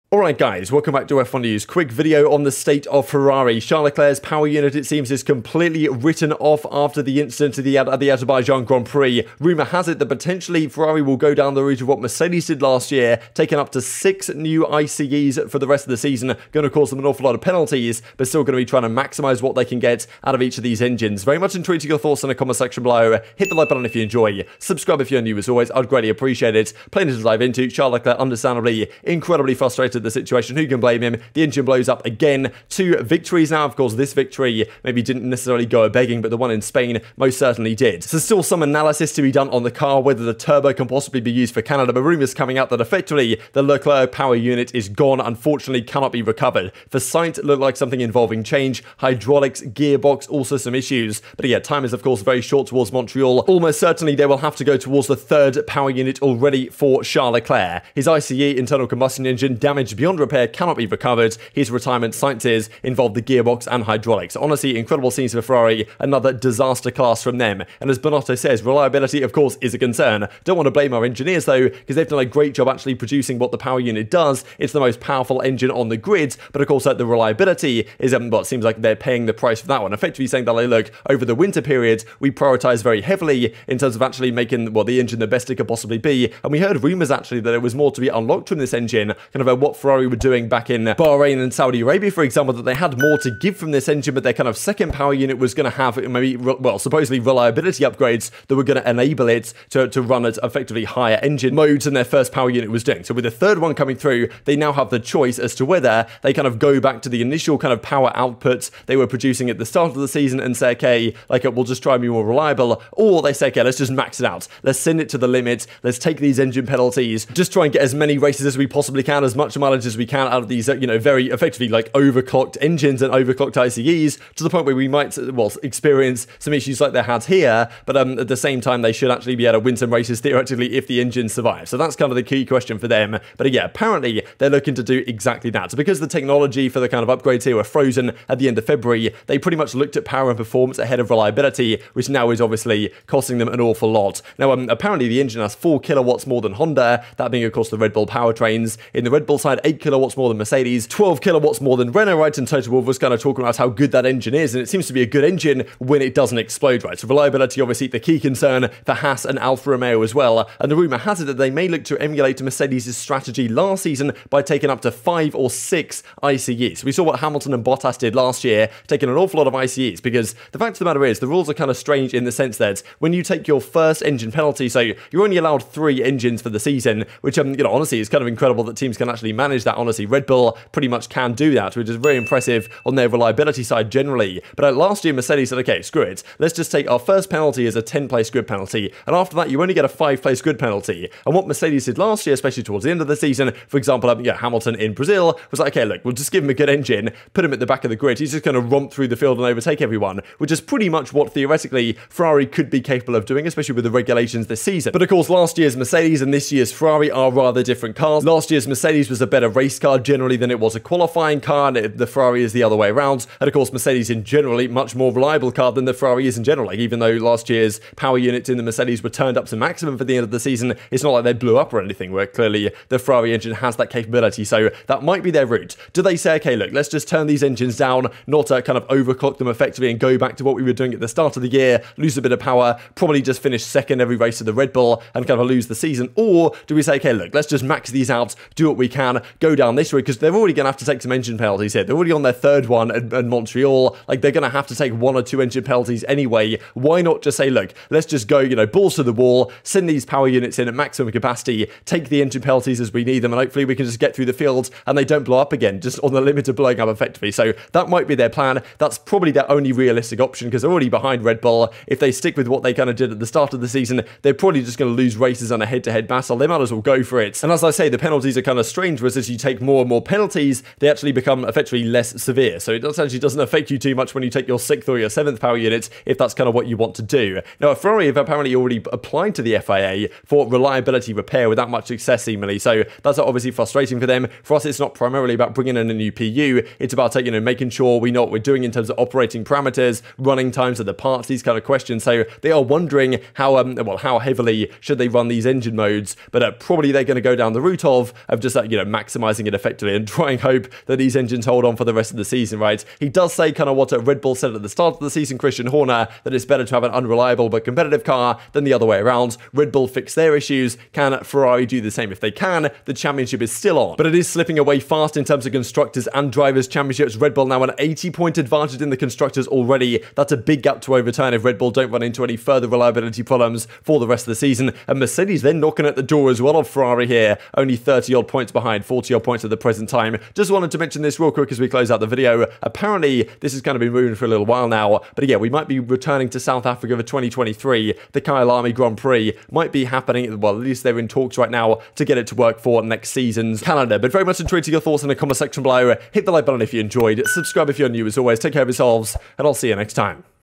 Alright guys, welcome back to F1 News. Quick video on the state of Ferrari. Charles Leclerc's power unit, it seems, is completely written off after the incident at the Azerbaijan Grand Prix. Rumour has it that potentially Ferrari will go down the route of what Mercedes did last year, taking up to 6 new ICEs for the rest of the season. Going to cause them an awful lot of penalties, but still going to be trying to maximise what they can get out of each of these engines. Very much intrigued to your thoughts in the comment section below. Hit the like button if you enjoy. Subscribe if you're new as always, I'd greatly appreciate it. Plenty to dive into. Charles Leclerc, understandably, incredibly frustrated the situation. Who can blame him? The engine blows up again. 2 victories now. Of course, this victory maybe didn't necessarily go a begging, but the one in Spain most certainly did. So still some analysis to be done on the car, whether the turbo can possibly be used for Canada, but rumours coming out that effectively the Leclerc power unit is gone, unfortunately cannot be recovered. For Sainz, it looked like something involving change, hydraulics, gearbox, also some issues. But yeah, time is of course very short towards Montreal. Almost certainly they will have to go towards the 3rd power unit already for Charles Leclerc. His ICE, internal combustion engine, damaged beyond repair, cannot be recovered. His retirement, Sainz's, involved the gearbox and hydraulics. Honestly, incredible scenes for Ferrari, another disaster class from them. And as Bonotto says, reliability, of course, is a concern. Don't want to blame our engineers, though, because they've done a great job actually producing what the power unit does. It's the most powerful engine on the grid, but of course, the reliability is, well, it seems like they're paying the price for that one. Effectively saying that, like, look, over the winter period, we prioritize very heavily in terms of actually making, well, the engine the best it could possibly be. And we heard rumors, actually, that there was more to be unlocked from this engine, kind of what Ferrari were doing back in Bahrain and Saudi Arabia, for example, that they had more to give from this engine, but their kind of second power unit was going to have maybe, well, supposedly reliability upgrades that were going to enable it to run at effectively higher engine modes than their first power unit was doing. So with the 3rd one coming through, they now have the choice as to whether they kind of go back to the initial kind of power output they were producing at the start of the season and say, okay, like, we'll just try and be more reliable, or they say, okay, let's just max it out. Let's send it to the limit. Let's take these engine penalties, just try and get as many races as we possibly can, as much mileage as we can out of these, you know, very effectively like overclocked engines and overclocked ICEs, to the point where we might, well, experience some issues like they had here, but at the same time, they should actually be able to win some races theoretically if the engine survives. So that's kind of the key question for them. But yeah, apparently they're looking to do exactly that. So because the technology for the kind of upgrades here were frozen at the end of February, they pretty much looked at power and performance ahead of reliability, which now is obviously costing them an awful lot. Now, apparently the engine has 4 kilowatts more than Honda, that being of course the Red Bull powertrains. In the Red Bull side, 8 kilowatts more than Mercedes, 12 kilowatts more than Renault, right? And Toto Wolff was kind of talking about how good that engine is, and it seems to be a good engine when it doesn't explode, right? So reliability, obviously the key concern for Haas and Alfa Romeo as well. And the rumour has it that they may look to emulate Mercedes' strategy last season by taking up to 5 or 6 ICEs. We saw what Hamilton and Bottas did last year, taking an awful lot of ICEs, because the fact of the matter is the rules are kind of strange in the sense that when you take your first engine penalty, so you're only allowed 3 engines for the season, which, you know, honestly is kind of incredible that teams can actually manage that. Honestly, Red Bull pretty much can do that, which is very impressive on their reliability side generally. But last year, Mercedes said, okay, screw it. Let's just take our first penalty as a 10-place grid penalty. And after that, you only get a 5-place grid penalty. And what Mercedes did last year, especially towards the end of the season, for example, Hamilton in Brazil, was like, okay, look, we'll just give him a good engine, put him at the back of the grid. He's just going to romp through the field and overtake everyone, which is pretty much what theoretically Ferrari could be capable of doing, especially with the regulations this season. But of course, last year's Mercedes and this year's Ferrari are rather different cars. Last year's Mercedes was a better race car generally than it was a qualifying car, and the Ferrari is the other way around. And of course, Mercedes in generally much more reliable car than the Ferrari is in general. Like, even though last year's power units in the Mercedes were turned up to maximum for the end of the season, it's not like they blew up or anything, where clearly the Ferrari engine has that capability. So that might be their route. Do they say, okay, look, let's just turn these engines down, not kind of overclock them effectively and go back to what we were doing at the start of the year, lose a bit of power, probably just finish second every race of the Red Bull and kind of lose the season? Or do we say, okay, look, let's just max these out, do what we can, go down this route, because they're already going to have to take some engine penalties here. They're already on their 3rd one at Montreal. Like, they're going to have to take 1 or 2 engine penalties anyway. Why not just say, look, let's just go, you know, balls to the wall, send these power units in at maximum capacity, take the engine penalties as we need them, and hopefully we can just get through the field and they don't blow up again, just on the limit of blowing up effectively. So that might be their plan. That's probably their only realistic option, because they're already behind Red Bull. If they stick with what they kind of did at the start of the season, they're probably just going to lose races on a head-to-head battle. They might as well go for it. And as I say, the penalties are kind of strange, whereas as you take more and more penalties, they actually become effectively less severe. So it actually doesn't affect you too much when you take your 6th or your 7th power unit, if that's kind of what you want to do. Now, Ferrari have apparently already applied to the FIA for reliability repair without much success, seemingly. So that's obviously frustrating for them. For us, it's not primarily about bringing in a new PU. It's about, you know, making sure we know what we're doing in terms of operating parameters, running times of the parts, these kind of questions. So they are wondering how, how heavily should they run these engine modes, but probably they're going to go down the route of just, maximising it effectively and try and hope that these engines hold on for the rest of the season, right? He does say kind of what Red Bull said at the start of the season, Christian Horner, that it's better to have an unreliable but competitive car than the other way around. Red Bull fix their issues. Can Ferrari do the same? If they can, the championship is still on. But it is slipping away fast in terms of constructors and drivers championships. Red Bull now an 80-point advantage in the constructors already. That's a big gap to overturn if Red Bull don't run into any further reliability problems for the rest of the season. And Mercedes then knocking at the door as well of Ferrari here, only 30-odd points behind, 40-odd points at the present time. Just wanted to mention this real quick as we close out the video. Apparently, this has kind of been moving for a little while now, but again, we might be returning to South Africa for 2023. The Kyalami Grand Prix might be happening, well, at least they're in talks right now to get it to work for next season's calendar. But very much intrigued your thoughts in the comment section below. Hit the like button if you enjoyed, subscribe if you're new as always, take care of yourselves, and I'll see you next time.